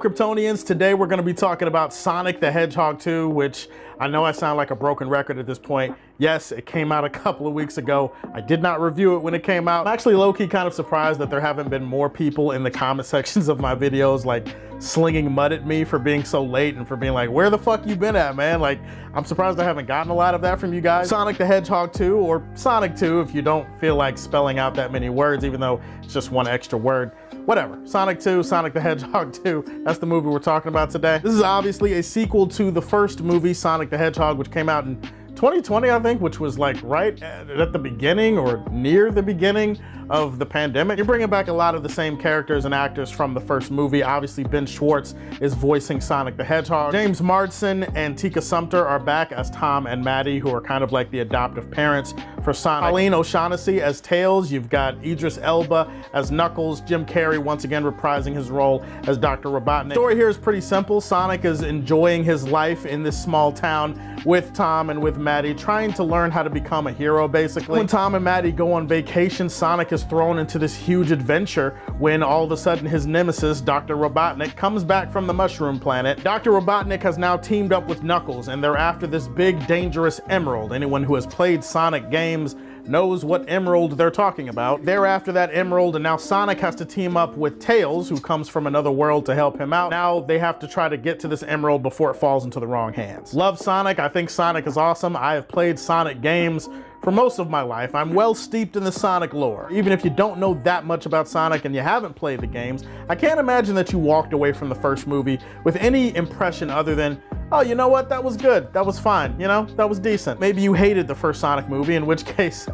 Kryptonians? Today we're going to be talking about Sonic the Hedgehog 2, which I know I sound like a broken record at this point. Yes, it came out a couple of weeks ago. I did not review it when it came out. I'm actually low-key kind of surprised that there haven't been more people in the comment sections of my videos like slinging mud at me for being so late and for being like, where the fuck you been at, man? Like, I'm surprised I haven't gotten a lot of that from you guys. Sonic the Hedgehog 2, or Sonic 2 if you don't feel like spelling out that many words, even though it's just one extra word. Whatever. Sonic 2, Sonic the Hedgehog 2, that's the movie we're talking about today. This is obviously a sequel to the first movie, Sonic the Hedgehog, which came out in 2020, I think, which was like right at the beginning or near the beginning of the pandemic. You're bringing back a lot of the same characters and actors from the first movie. Obviously, Ben Schwartz is voicing Sonic the Hedgehog. James Marsden and Tika Sumpter are back as Tom and Maddie, who are kind of like the adoptive parents for Sonic. Colleen O'Shaughnessy as Tails. You've got Idris Elba as Knuckles. Jim Carrey once again reprising his role as Dr. Robotnik. The story here is pretty simple. Sonic is enjoying his life in this small town with Tom and with Maddie, trying to learn how to become a hero, basically. When Tom and Maddie go on vacation, Sonic is thrown into this huge adventure when all of a sudden his nemesis, Dr. Robotnik, comes back from the mushroom planet. Dr. Robotnik has now teamed up with Knuckles, and they're after this big, dangerous emerald. Anyone who has played Sonic games knows what emerald they're talking about. They're after that emerald, and now Sonic has to team up with Tails, who comes from another world, to help him out. Now they have to try to get to this emerald before it falls into the wrong hands. Love Sonic. I think Sonic is awesome. I have played Sonic games for most of my life. I'm well steeped in the Sonic lore. Even if you don't know that much about Sonic and you haven't played the games, I can't imagine that you walked away from the first movie with any impression other than, oh, you know what, that was good, that was fine, you know, that was decent. Maybe you hated the first Sonic movie, in which case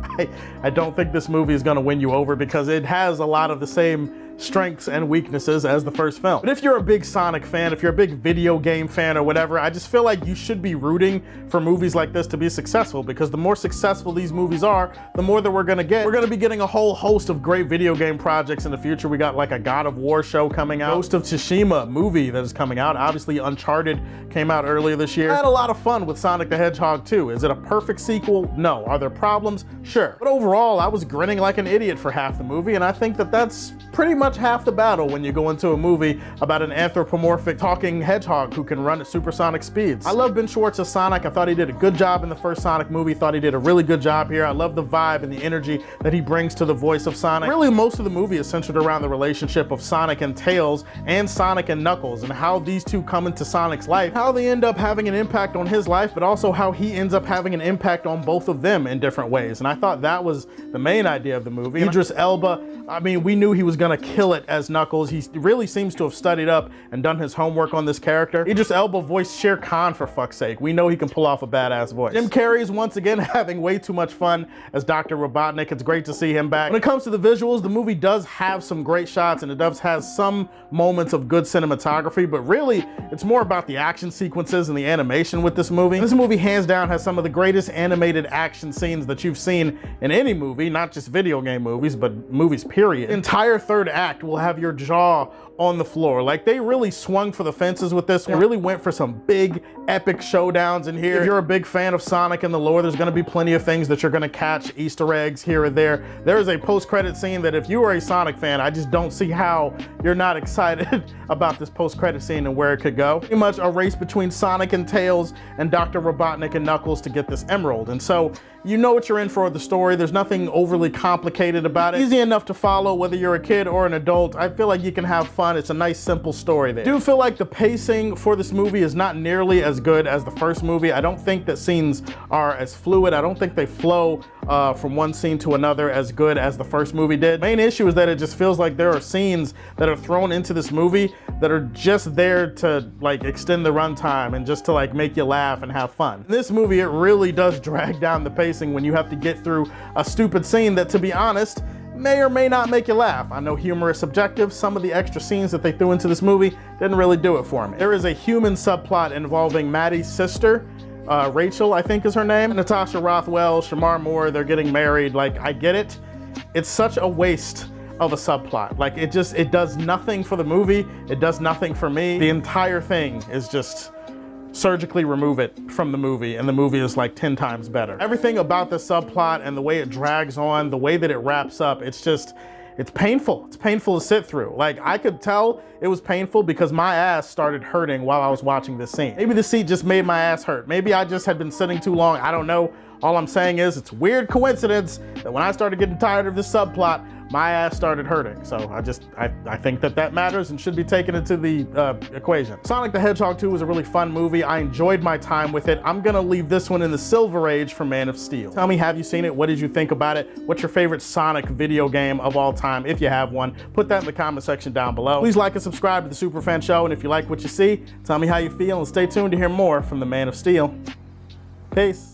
I don't think this movie is gonna win you over, because it has a lot of the same strengths and weaknesses as the first film. But if you're a big Sonic fan, if you're a big video game fan or whatever, I just feel like you should be rooting for movies like this to be successful, because the more successful these movies are, the more that we're gonna get. We're gonna be getting a whole host of great video game projects in the future. We got like a God of War show coming out, Ghost of Tsushima movie that is coming out. Obviously, Uncharted came out earlier this year. I had a lot of fun with Sonic the Hedgehog 2. Is it a perfect sequel? No. Are there problems? Sure. But overall, I was grinning like an idiot for half the movie, and I think that that's pretty much half the battle when you go into a movie about an anthropomorphic talking hedgehog who can run at supersonic speeds. I love Ben Schwartz as Sonic. I thought he did a good job in the first Sonic movie. Thought he did a really good job here. I love the vibe and the energy that he brings to the voice of Sonic. Really, most of the movie is centered around the relationship of Sonic and Tails and Sonic and Knuckles, and how these two come into Sonic's life, how they end up having an impact on his life, but also how he ends up having an impact on both of them in different ways. And I thought that was the main idea of the movie. Idris Elba, I mean, we knew he was gonna kill it as Knuckles. He really seems to have studied up and done his homework on this character. Idris Elba voiced Shere Khan, for fuck's sake. We know he can pull off a badass voice. Jim Carrey is once again having way too much fun as Dr. Robotnik. It's great to see him back. When it comes to the visuals, the movie does have some great shots, and it does have some moments of good cinematography, but really, it's more about the action sequences and the animation with this movie. This movie, hands down, has some of the greatest animated action scenes that you've seen in any movie, not just video game movies, but movies, period. The entire third act will have your jaw on the floor. Like, they really swung for the fences with this one. Really went for some big, epic showdowns in here. If you're a big fan of Sonic and the lore, there's gonna be plenty of things that you're gonna catch, Easter eggs here or there. There is a post-credit scene that if you are a Sonic fan, I just don't see how you're not excited about this post-credit scene and where it could go. Pretty much a race between Sonic and Tails and Dr. Robotnik and Knuckles to get this emerald. And so, you know what you're in for with the story. There's nothing overly complicated about it. Easy enough to follow, whether you're a kid or an adult. I feel like you can have fun. It's a nice, simple story there. I do feel like the pacing for this movie is not nearly as good as the first movie. I don't think that scenes are as fluid. I don't think they flow from one scene to another as good as the first movie did. Main issue is that it just feels like there are scenes that are thrown into this movie that are just there to like extend the runtime and just to like make you laugh and have fun. In this movie, it really does drag down the pacing when you have to get through a stupid scene that, to be honest, may or may not make you laugh. I know humor is subjective. Some of the extra scenes that they threw into this movie didn't really do it for me. There is a human subplot involving Maddie's sister, Rachel, I think is her name. Natasha Rothwell, Shamar Moore, they're getting married. Like, I get it. It's such a waste of a subplot. Like, it does nothing for the movie. It does nothing for me. The entire thing is just surgically remove it from the movie, and the movie is like 10 times better. Everything about the subplot and the way it drags on, the way that it wraps up, it's just, it's painful. It's painful to sit through. Like, I could tell it was painful because my ass started hurting while I was watching this scene. Maybe the seat just made my ass hurt. Maybe I just had been sitting too long. I don't know. All I'm saying is it's a weird coincidence that when I started getting tired of this subplot, my ass started hurting. So I think that matters and should be taken into the equation. Sonic the Hedgehog 2 was a really fun movie. I enjoyed my time with it. I'm gonna leave this one in the Silver Age for Man of Steel. Tell me, have you seen it? What did you think about it? What's your favorite Sonic video game of all time, if you have one? Put that in the comment section down below. Please like and subscribe to the Superfan Show, and if you like what you see, tell me how you feel, and stay tuned to hear more from the Man of Steel. Peace.